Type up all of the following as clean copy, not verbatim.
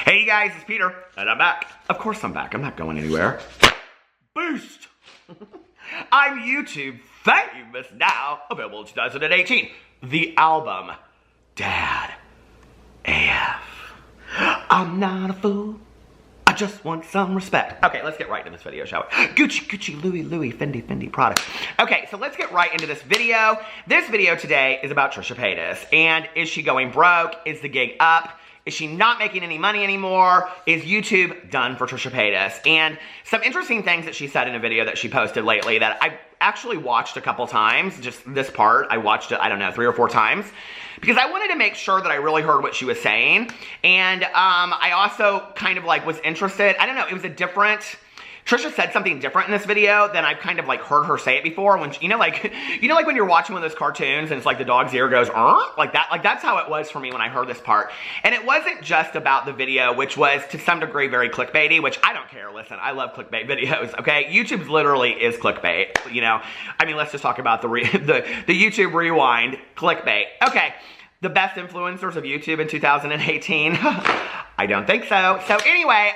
Hey you guys, it's Peter, and I'm back. Of course I'm back, I'm not going anywhere. Boost! I'm YouTube famous now, available in 2018. The album, Dad AF. I'm not a fool, I just want some respect. Okay, let's get right into this video, shall we? Gucci, Gucci, Louis, Louis, Fendi, Fendi products. Okay, so let's get right into this video. This video today is about Trisha Paytas. And is she going broke? Is the gig up? Is she not making any money anymore? Is YouTube done for Trisha Paytas? And some interesting things that she said in a video that she posted lately that I actually watched a couple times. Just this part, I watched it, I don't know, 3 or 4 times. Because I wanted to make sure that I really heard what she was saying. And I also kind of like was interested. I don't know, it was a different... Trisha said something different in this video than I've kind of like heard her say it before. When you know like when you're watching one of those cartoons and it's like the dog's ear goes like that. Like that's how it was for me when I heard this part. And it wasn't just about the video, which was to some degree very clickbaity, which I don't care. Listen, I love clickbait videos. Okay, YouTube literally is clickbait. You know, I mean, let's just talk about the YouTube rewind clickbait. Okay. The best influencers of YouTube in 2018? I don't think so. So anyway,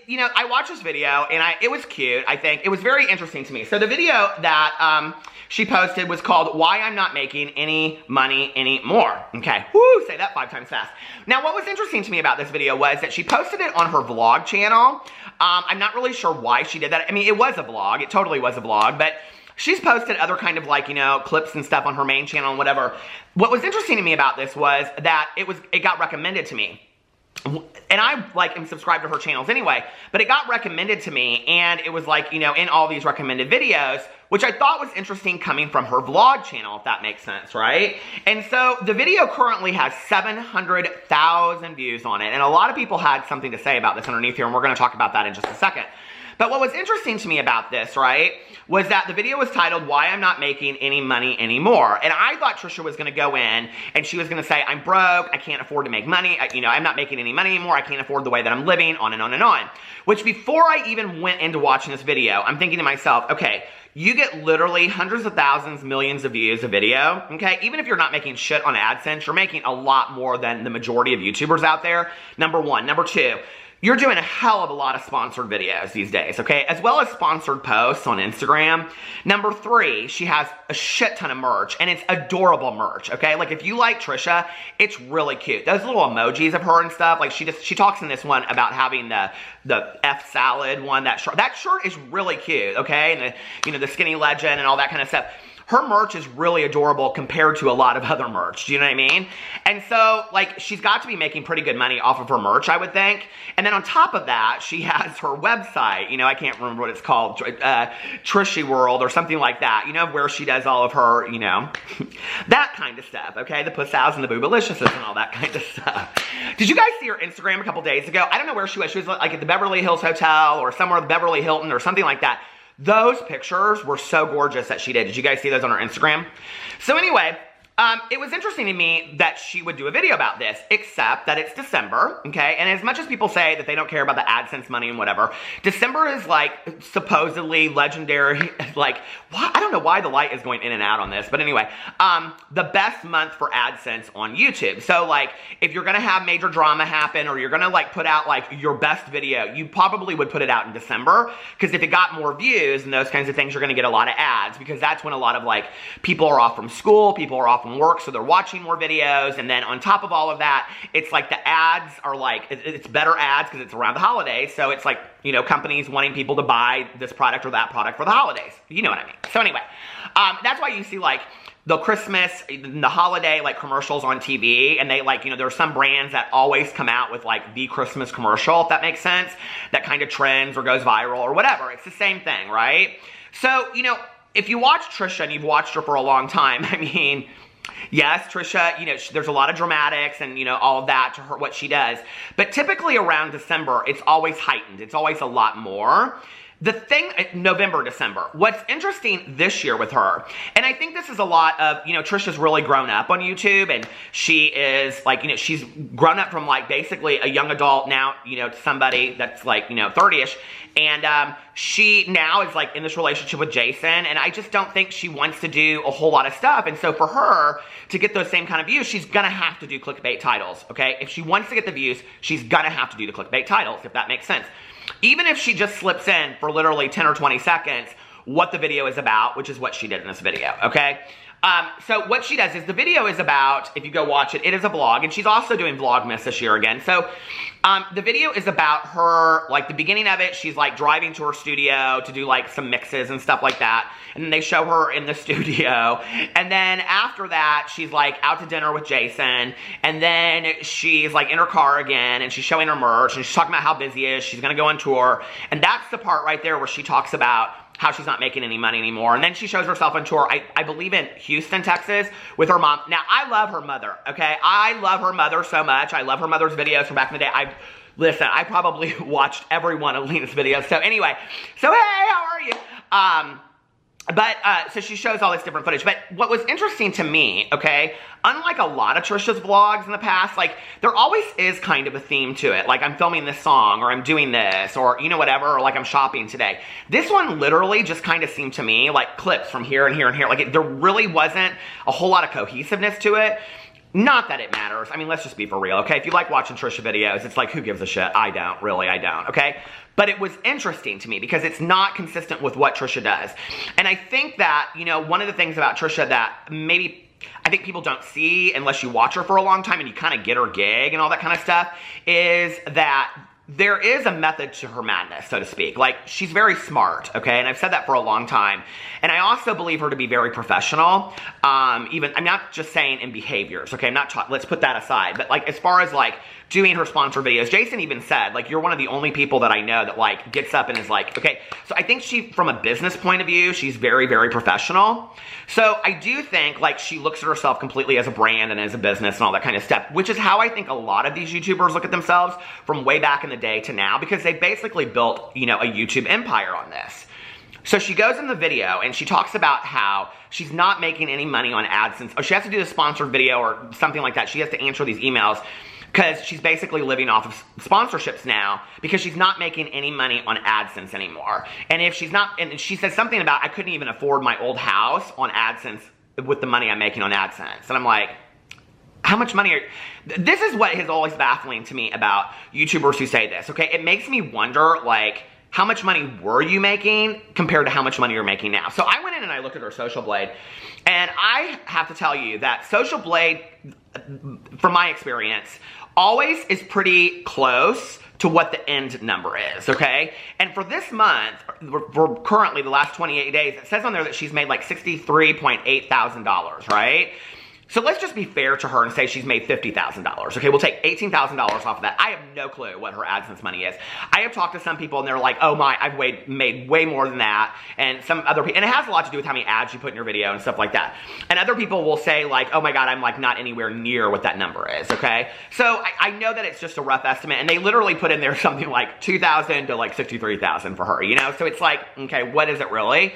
you know, I watched this video and it was cute, I think. It was very interesting to me. So the video that she posted was called Why I'm Not Making Any Money Anymore. Okay, woo, say that 5 times fast. Now what was interesting to me about this video was that she posted it on her vlog channel. I'm not really sure why she did that. I mean, it was a vlog, it totally was a vlog, but she's posted other kind of like, you know, clips and stuff on her main channel and whatever. What was interesting to me about this was that it got recommended to me. And I like am subscribed to her channels anyway, but it got recommended to me and it was like, you know, in all these recommended videos, which I thought was interesting coming from her vlog channel, if that makes sense, right? And so the video currently has 700,000 views on it. And a lot of people had something to say about this underneath here, and we're going to talk about that in just a second. But what was interesting to me about this, right, was that the video was titled, Why I'm Not Making Any Money Anymore. And I thought Trisha was going to go in and she was going to say, I'm broke, I can't afford to make money, you know, I'm not making any money anymore, I can't afford the way that I'm living, on and on and on. Which before I even went into watching this video, I'm thinking to myself, okay, you get literally hundreds of thousands, millions of views a video, okay? Even if you're not making shit on AdSense, you're making a lot more than the majority of YouTubers out there, number one. Number two, you're doing a hell of a lot of sponsored videos these days, okay? As well as sponsored posts on Instagram. Number 3, she has a shit ton of merch, and it's adorable merch, okay? Like, if you like Trisha, it's really cute. Those little emojis of her and stuff, like, she talks in this one about having the F salad one, that shirt is really cute, okay? And the, you know, the skinny legend and all that kind of stuff. Her merch is really adorable compared to a lot of other merch. Do you know what I mean? And so, like, she's got to be making pretty good money off of her merch, I would think. And then on top of that, she has her website. You know, I can't remember what it's called. Trishy World or something like that. You know, where she does all of her, you know, that kind of stuff, okay? The puss-outs and the boobaliciouses and all that kind of stuff. Did you guys see her Instagram a couple days ago? I don't know where she was. She was like at the Beverly Hills Hotel or somewhere at the Beverly Hilton or something like that. Those pictures were so gorgeous that she did. Did you guys see those on her Instagram? So anyway, it was interesting to me that she would do a video about this, except that it's December, okay? And as much as people say that they don't care about the AdSense money and whatever, December is like supposedly legendary, like, I don't know why the light is going in and out on this, but anyway, the best month for AdSense on YouTube. So like, if you're gonna have major drama happen or you're gonna like put out like your best video, you probably would put it out in December, because if it got more views and those kinds of things, you're gonna get a lot of ads, because that's when a lot of like people are off from school, people are off from work, so they're watching more videos. And then on top of all of that, it's like the ads are like, it's better ads because it's around the holidays. So it's like, you know, companies wanting people to buy this product or that product for the holidays. You know what I mean? So anyway, that's why you see like the Christmas, the holiday like commercials on TV, and they like, you know, there are some brands that always come out with like the Christmas commercial, if that makes sense, that kind of trends or goes viral or whatever. It's the same thing, right? So, you know, if you watch Trisha and you've watched her for a long time, I mean, yes, Trisha, you know, there's a lot of dramatics and, you know, all of that to her, what she does. But typically around December, it's always heightened. It's always a lot more. The thing, November, December, what's interesting this year with her, and I think this is a lot of, you know, Trisha's really grown up on YouTube, and she is like, you know, she's grown up from like basically a young adult now, you know, to somebody that's like, you know, 30-ish, and she now is like in this relationship with Jason, and I just don't think she wants to do a whole lot of stuff. And so for her to get those same kind of views, she's gonna have to do clickbait titles, okay? If she wants to get the views, she's gonna have to do the clickbait titles, if that makes sense. Even if she just slips in for literally 10 or 20 seconds what the video is about, which is what she did in this video, okay? So what she does is the video is about, if you go watch it, it is a vlog, and she's also doing Vlogmas this year again. So the video is about her, like the beginning of it, she's like driving to her studio to do like some mixes and stuff like that. And then they show her in the studio. And then after that, she's like out to dinner with Jason. And then she's like in her car again, and she's showing her merch, and she's talking about how busy she is. She's gonna go on tour. And that's the part right there where she talks about how she's not making any money anymore. And then she shows herself on tour, I believe in Houston, Texas, with her mom. Now, I love her mother, okay? I love her mother so much. I love her mother's videos from back in the day. Listen, I probably watched every one of Lena's videos. So anyway, so hey, how are you? So she shows all this different footage. But what was interesting to me, okay, unlike a lot of Trisha's vlogs in the past, like, there always is kind of a theme to it. Like, I'm filming this song, or I'm doing this, or, you know, whatever, or like I'm shopping today. This one literally just kind of seemed to me like clips from here and here and here. Like, there really wasn't a whole lot of cohesiveness to it. Not that it matters. I mean, let's just be for real, okay? If you like watching Trisha videos, it's like, who gives a shit? I don't. Really, I don't, okay? But it was interesting to me because it's not consistent with what Trisha does. And I think that, you know, one of the things about Trisha that maybe I think people don't see unless you watch her for a long time and you kind of get her gig and all that kind of stuff is that there is a method to her madness, so to speak. Like, she's very smart, okay? And I've said that for a long time. And I also believe her to be very professional. I'm not just saying in behaviors, okay? Let's put that aside. But, like, as far as, like, doing her sponsor videos, Jason even said, like, you're one of the only people that I know that, like, gets up and is like, okay. So I think she, from a business point of view, she's very, very professional. So I do think, like, she looks at herself completely as a brand and as a business and all that kind of stuff, which is how I think a lot of these YouTubers look at themselves from way back in the day to now, because they basically built, you know, a YouTube empire on this. So she goes in the video and she talks about how she's not making any money on AdSense. Or she has to do the sponsored video or something like that. She has to answer these emails because she's basically living off of sponsorships now because she's not making any money on AdSense anymore. And if she's not, and she says something about, I couldn't even afford my old house on AdSense with the money I'm making on AdSense. And I'm like, how much money this is what is always baffling to me about YouTubers who say this, okay? It makes me wonder, like, how much money were you making compared to how much money you're making now? So I went in and I looked at her Social Blade, and I have to tell you that Social Blade, from my experience, always is pretty close to what the end number is, okay? And for this month, for currently the last 28 days, it says on there that she's made like $63.8 thousand, right? So let's just be fair to her and say she's made $50,000. Okay, we'll take $18,000 off of that. I have no clue what her AdSense money is. I have talked to some people and they're like, oh my, I've made way more than that. And some other people, and it has a lot to do with how many ads you put in your video and stuff like that. And other people will say like, oh my God, I'm like not anywhere near what that number is, okay? So I know that it's just a rough estimate, and they literally put in there something like 2,000 to like 63,000 for her, you know? So it's like, okay, what is it really?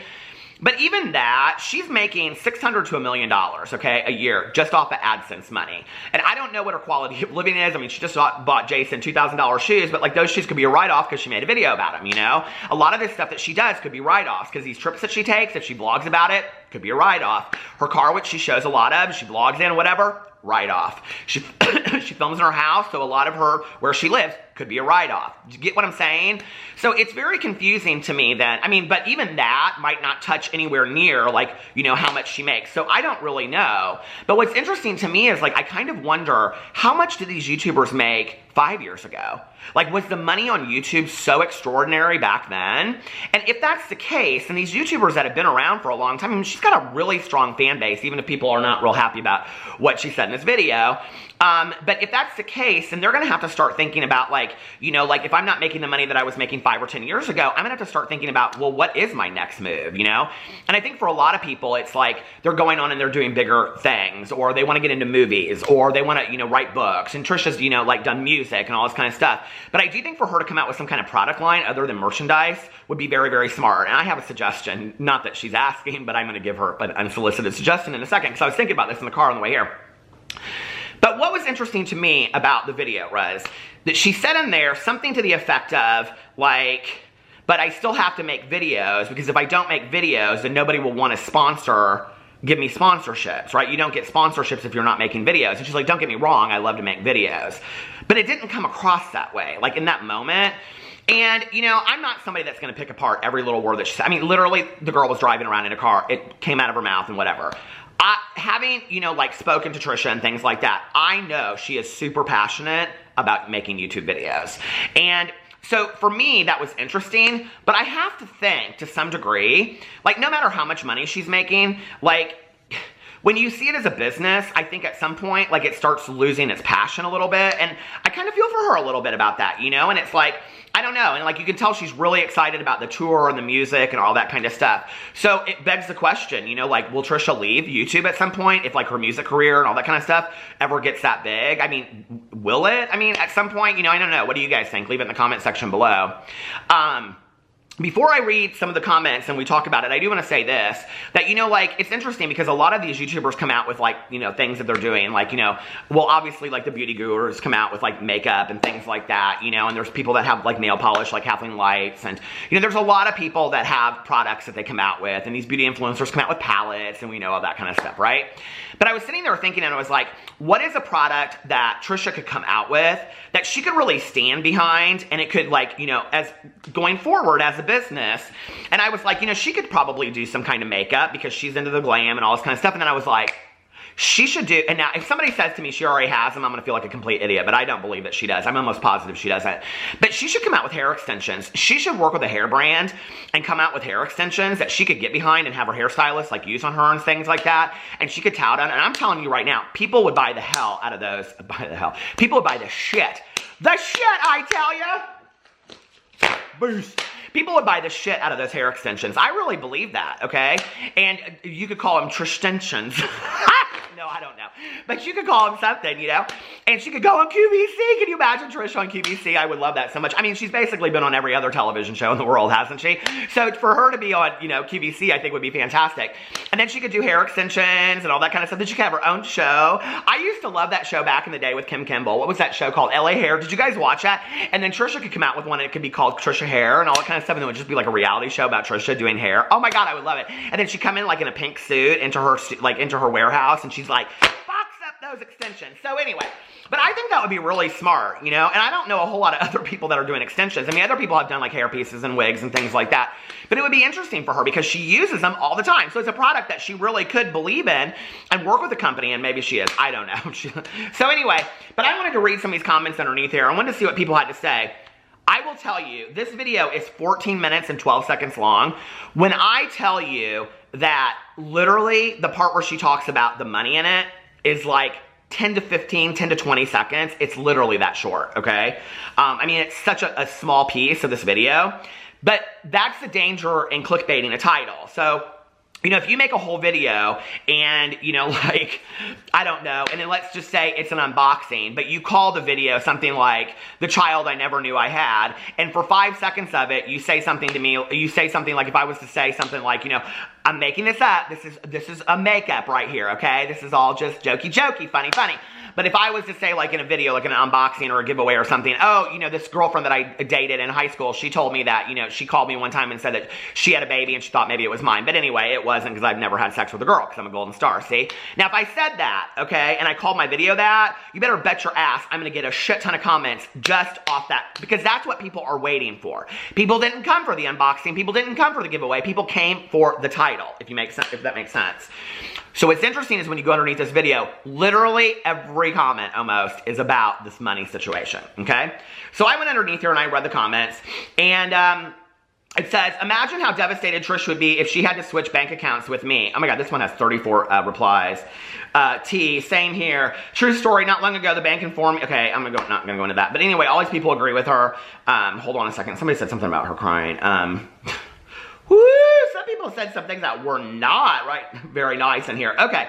But even that, she's making $600 to $1 million, okay, a year, just off of AdSense money. And I don't know what her quality of living is. I mean, she just bought Jason $2,000 shoes, but like those shoes could be a write-off because she made a video about them, you know? A lot of this stuff that she does could be write-offs because these trips that she takes, if she vlogs about it, could be a write-off. Her car, which she shows a lot of, she vlogs in, whatever, write-off. She films in her house, so a lot of her, where she lives, could be a write-off. Do you get what I'm saying? So it's very confusing to me that, I mean, but even that might not touch anywhere near, like, you know, how much she makes. So I don't really know. But what's interesting to me is, like, I kind of wonder, how much did these YouTubers make 5 years ago? Like, was the money on YouTube so extraordinary back then? And if that's the case, and these YouTubers that have been around for a long time, I mean, she's got a really strong fan base, even if people are not real happy about what she said in this video. But if that's the case, then they're going to have to start thinking about, like, you know, like, if I'm not making the money that I was making 5 or 10 years ago, I'm going to have to start thinking about, well, what is my next move, you know? And I think for a lot of people, it's like they're going on and they're doing bigger things, or they want to get into movies, or they want to, you know, write books. And Trisha's, you know, like, done music and all this kind of stuff. But I do think for her to come out with some kind of product line other than merchandise would be very, very smart. And I have a suggestion, not that she's asking, but I'm going to give her an unsolicited suggestion in a second, because I was thinking about this in the car on the way here. But what was interesting to me about the video was that she said in there something to the effect of, like, but I still have to make videos, because if I don't make videos, then nobody will want to give me sponsorships, right? You don't get sponsorships if you're not making videos. And she's like, don't get me wrong, I love to make videos. But it didn't come across that way, like in that moment. And, you know, I'm not somebody that's going to pick apart every little word that she said. I mean, literally, the girl was driving around in a car. It came out of her mouth and whatever. Having, you know, like spoken to Trisha and things like that, I know she is super passionate about making YouTube videos. And so for me, that was interesting, but I have to think to some degree, like no matter how much money she's making, like when you see it as a business, I think at some point, like it starts losing its passion a little bit. And I kind of feel for her a little bit about that, you know? And it's like, I don't know. And like you can tell she's really excited about the tour and the music and all that kind of stuff. So it begs the question, you know, like will Trisha leave YouTube at some point if like her music career and all that kind of stuff ever gets that big? I mean, will it? I mean, at some point, you know, I don't know. What do you guys think? Leave it in the comment section below. Before I read some of the comments and we talk about it, I do want to say this, that, you know, like, it's interesting because a lot of these YouTubers come out with, like, you know, things that they're doing, like, you know, well, obviously, like, the beauty gurus come out with, like, makeup and things like that, you know, and there's people that have, like, nail polish, like Kathleen Lights, and, you know, there's a lot of people that have products that they come out with, and these beauty influencers come out with palettes, and we know all that kind of stuff, right? But I was sitting there thinking, and I was like, what is a product that Trisha could come out with that she could really stand behind, and it could, like, you know, as going forward as a business? And I was like, you know, she could probably do some kind of makeup because she's into the glam and all this kind of stuff. And then I was like, she should do, and now if somebody says to me she already has them, I'm going to feel like a complete idiot, but I don't believe that she does. I'm almost positive she doesn't. But she should come out with hair extensions. She should work with a hair brand and come out with hair extensions that she could get behind and have her hairstylist like use on her and things like that. And she could tout on. And I'm telling you right now, people would buy the hell out of those. People would buy the shit. The shit, I tell you. Boost. People would buy the shit out of those hair extensions. I really believe that, okay? And you could call them Trishtensions. No, I don't know. But you could call them something, you know? And she could go on QVC. Can you imagine Trish on QVC? I would love that so much. I mean, she's basically been on every other television show in the world, hasn't she? So for her to be on, you know, QVC, I think would be fantastic. And then she could do hair extensions and all that kind of stuff. Then she could have her own show. I used to love that show back in the day with Kim Kimball. What was that show called? LA Hair. Did you guys watch that? And then Trisha could come out with one and it could be called Trisha Hair and all that kind of stuff. And it would just be like a reality show about Trisha doing hair. Oh my God, I would love it. And then she'd come in like in a pink suit into her warehouse, and she's like, those extensions. So anyway, but I think that would be really smart, you know, and I don't know a whole lot of other people that are doing extensions. I mean, other people have done like hair pieces and wigs and things like that, but it would be interesting for her because she uses them all the time. So it's a product that she really could believe in and work with the company, and maybe she is. I don't know. So anyway, but I wanted to read some of these comments underneath here. I wanted to see what people had to say. I will tell you, this video is 14 minutes and 12 seconds long. When I tell you that literally the part where she talks about the money in it is like 10 to 15, 10 to 20 seconds. It's literally that short, okay? I mean, it's such a small piece of this video, but that's the danger in clickbaiting a title. So, you know, if you make a whole video and, you know, like, I don't know, and then let's just say it's an unboxing, but you call the video something like, the child I never knew I had, and for 5 seconds of it, you say something to me, you say something like, if I was to say something like, you know, I'm making this up, this is a makeup right here, okay? This is all just jokey, funny. But if I was to say, like in a video, like an unboxing or a giveaway or something, oh, you know, this girlfriend that I dated in high school, she told me that, you know, she called me one time and said that she had a baby and she thought maybe it was mine. But anyway, it wasn't, because I've never had sex with a girl because I'm a golden star, see? Now, if I said that, okay, and I called my video that, you better bet your ass I'm going to get a shit ton of comments just off that, because that's what people are waiting for. People didn't come for the unboxing. People didn't come for the giveaway. People came for the title, if that makes sense. So what's interesting is when you go underneath this video, literally every comment almost is about this money situation, okay? So I went underneath here and I read the comments, and it says, imagine how devastated Trish would be if she had to switch bank accounts with me. Oh my God, this one has 34 replies. T, same here. True story, not long ago, the bank informed me. Okay, I'm not gonna go into that. But anyway, all these people agree with her. Hold on a second. Somebody said something about her crying. Woo, some people said some things that were not very nice in here. Okay.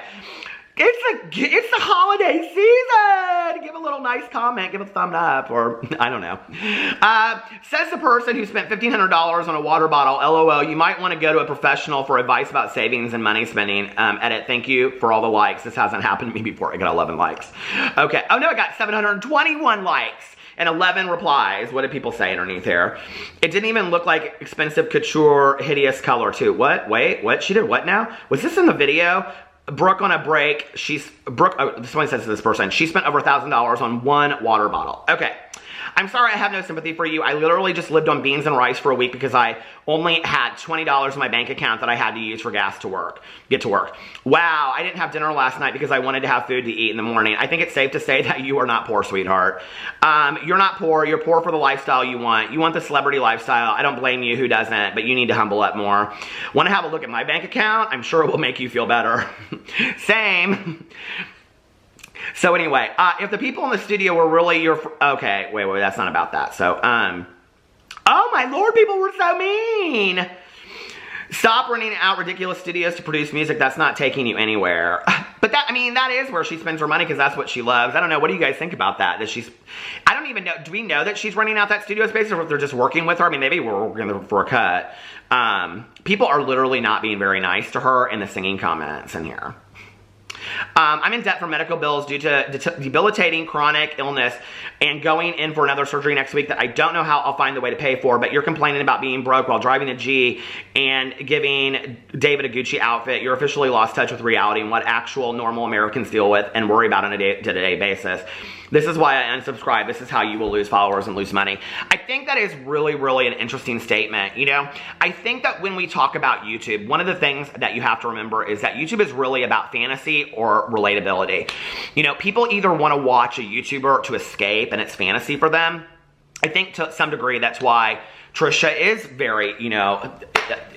It's the holiday season. Give a little nice comment. Give a thumb up, or I don't know. Says the person who spent $1,500 on a water bottle. LOL. You might want to go to a professional for advice about savings and money spending. Edit. Thank you for all the likes. This hasn't happened to me before. I got 11 likes. Okay. Oh no, I got 721 likes. and 11 replies. What did people say underneath here? It didn't even look like expensive couture, hideous color too. What? Wait, what? She did what now? Was this in the video? Brooke on a break. Someone says to this person, she spent over $1,000 on one water bottle. Okay. I'm sorry I have no sympathy for you. I literally just lived on beans and rice for a week because I only had $20 in my bank account that I had to use for gas to get to work. Wow, I didn't have dinner last night because I wanted to have food to eat in the morning. I think it's safe to say that you are not poor, sweetheart. You're not poor. You're poor for the lifestyle you want. You want the celebrity lifestyle. I don't blame you. Who doesn't? But you need to humble up more. Want to have a look at my bank account? I'm sure it will make you feel better. Same. So anyway, if the people in the studio were really your... Okay, wait, that's not about that. So, oh my lord, people were so mean. Stop renting out ridiculous studios to produce music. That's not taking you anywhere. But that, I mean, that is where she spends her money because that's what she loves. I don't know. What do you guys think about that? I don't even know. Do we know that she's renting out that studio space or if they're just working with her? I mean, maybe we're working for a cut. People are literally not being very nice to her in the singing comments in here. I'm in debt for medical bills due to debilitating chronic illness and going in for another surgery next week that I don't know how I'll find the way to pay for, but you're complaining about being broke while driving a G and giving David a Gucci outfit. You're officially lost touch with reality and what actual normal Americans deal with and worry about on a day-to-day basis. This is why I unsubscribe. This is how you will lose followers and lose money. I think that is really, really an interesting statement, you know? I think that when we talk about YouTube, one of the things that you have to remember is that YouTube is really about fantasy or relatability. You know, people either want to watch a YouTuber to escape and it's fantasy for them. I think to some degree that's why Trisha is very, you know,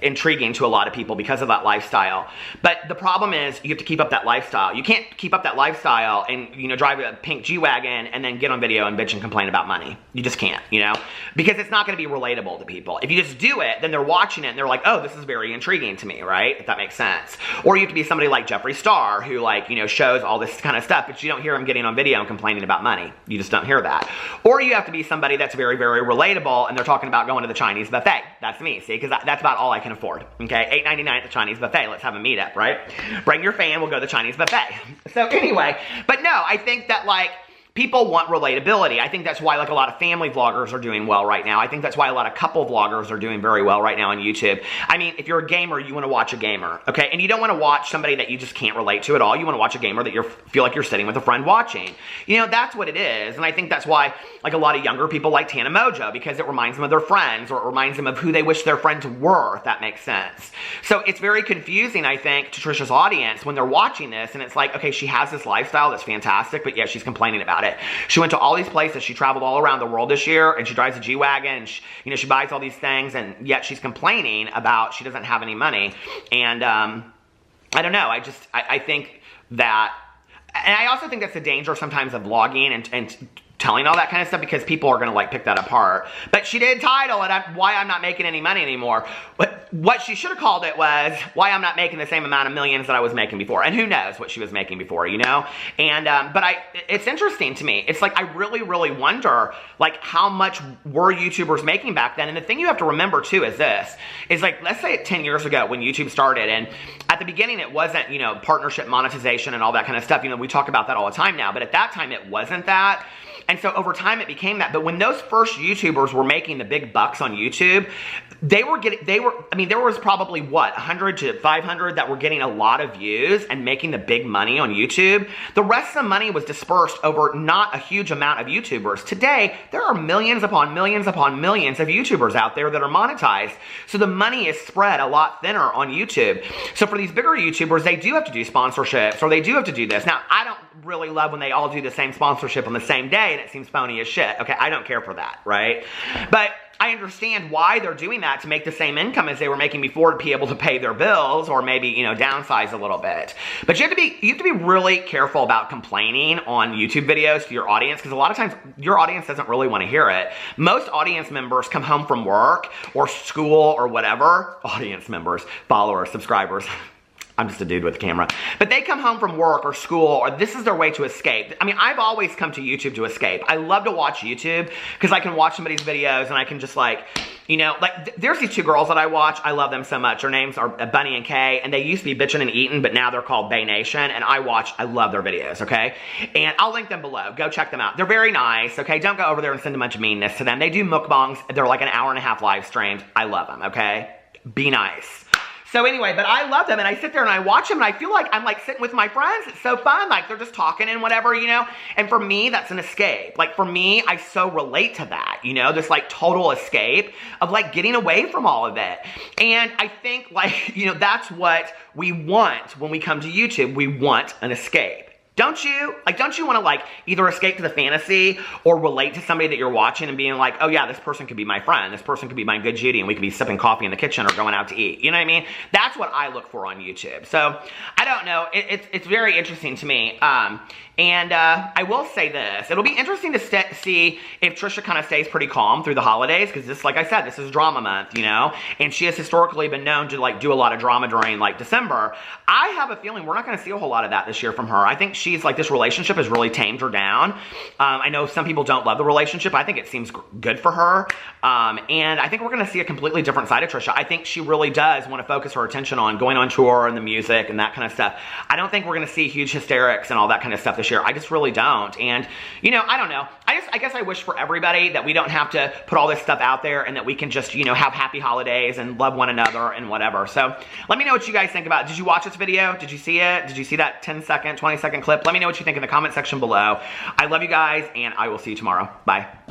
intriguing to a lot of people because of that lifestyle. But the problem is you have to keep up that lifestyle. You can't keep up that lifestyle and, you know, drive a pink G-Wagon and then get on video and bitch and complain about money. You just can't, you know, because it's not going to be relatable to people. If you just do it, then they're watching it and they're like, oh, this is very intriguing to me, right? If that makes sense. Or you have to be somebody like Jeffree Star who, like, you know, shows all this kind of stuff, but you don't hear him getting on video and complaining about money. You just don't hear that. Or you have to be somebody that's very, very relatable and they're talking about going to the Chinese buffet. That's me, see, because that's about all I can afford. Okay, $8.99 at the Chinese buffet. Let's have a meetup, right? Bring your fan, we'll go to the Chinese buffet. So anyway, but no, I think that, like, people want relatability. I think that's why, like, a lot of family vloggers are doing well right now. I think that's why a lot of couple vloggers are doing very well right now on YouTube. I mean, if you're a gamer, you want to watch a gamer, okay? And you don't want to watch somebody that you just can't relate to at all. You want to watch a gamer that you feel like you're sitting with a friend watching. You know, that's what it is. And I think that's why, like, a lot of younger people like Tana Mojo, because it reminds them of their friends or it reminds them of who they wish their friends were, if that makes sense. So it's very confusing, I think, to Trisha's audience when they're watching this and it's like, okay, she has this lifestyle that's fantastic, but yeah, she's complaining about it. She went to all these places. She traveled all around the world this year, and she drives a G-Wagon, and you know, she buys all these things, and yet she's complaining about she doesn't have any money. And I don't know. I think that, and I also think that's the danger sometimes of vlogging and telling all that kind of stuff because people are going to, like, pick that apart. But she did title it Why I'm Not Making Any Money Anymore. But what she should have called it was Why I'm Not Making the Same Amount of millions that I was making before. And who knows what she was making before, you know? And, but it's interesting to me. It's like, I really, really wonder, like, how much were YouTubers making back then? And the thing you have to remember, too, is this. Is, like, let's say 10 years ago when YouTube started, and at the beginning it wasn't, you know, partnership monetization and all that kind of stuff. You know, we talk about that all the time now. But at that time, it wasn't that. And so over time it became that. But when those first YouTubers were making the big bucks on YouTube, I mean, there was probably, what, 100 to 500 that were getting a lot of views and making the big money on YouTube. The rest of the money was dispersed over not a huge amount of YouTubers. Today, there are millions upon millions upon millions of YouTubers out there that are monetized. So the money is spread a lot thinner on YouTube. So for these bigger YouTubers, they do have to do sponsorships or they do have to do this. Now, I don't really love when they all do the same sponsorship on the same day and it seems phony as shit. Okay, I don't care for that, right? But I understand why they're doing that, to make the same income as they were making before to be able to pay their bills or maybe, you know, downsize a little bit. But you have to be really careful about complaining on YouTube videos to your audience, because a lot of times your audience doesn't really want to hear it. Most audience members come home from work or school or whatever. Audience members, followers, subscribers. I'm just a dude with a camera. But they come home from work or school, or this is their way to escape. I mean, I've always come to YouTube to escape. I love to watch YouTube because I can watch somebody's videos and I can just like, you know, like there's these two girls that I watch. I love them so much. Their names are Bunny and Kay, and they used to be Bitchin' and Eatin', but now they're called Bay Nation, and I love their videos, okay? And I'll link them below. Go check them out. They're very nice, okay? Don't go over there and send a bunch of meanness to them. They do mukbangs. They're like an hour-and-a-half live streams. I love them, okay? Be nice. So anyway, but I love them, and I sit there and I watch them, and I feel like I'm like sitting with my friends. It's so fun. Like, they're just talking and whatever, you know? And for me, that's an escape. Like, for me, I so relate to that, you know? This, like, total escape of, like, getting away from all of it. And I think, like, you know, that's what we want when we come to YouTube. We want an escape. Don't you? Like, don't you want to, like, either escape to the fantasy or relate to somebody that you're watching and being like, oh, yeah, this person could be my friend. This person could be my good Judy, and we could be sipping coffee in the kitchen or going out to eat. You know what I mean? That's what I look for on YouTube. So, I don't know. It's very interesting to me. I will say this. It'll be interesting to see if Trisha kind of stays pretty calm through the holidays, because this, like I said, this is drama month, you know? And she has historically been known to, like, do a lot of drama during, like, December. I have a feeling we're not going to see a whole lot of that this year from her. I think she's, like, this relationship has really tamed her down. I know some people don't love the relationship. I think it seems good for her. And I think we're going to see a completely different side of Trisha. I think she really does want to focus her attention on going on tour and the music and that kind of stuff. I don't think we're going to see huge hysterics and all that kind of stuff this year. I just really don't. And, you know, I don't know. I guess I wish for everybody that we don't have to put all this stuff out there, and that we can just, you know, have happy holidays and love one another and whatever. So let me know what you guys think about it. Did you watch this video? Did you see it? Did you see that 10-second, 20-second clip? Let me know what you think in the comment section below. I love you guys, and I will see you tomorrow. Bye.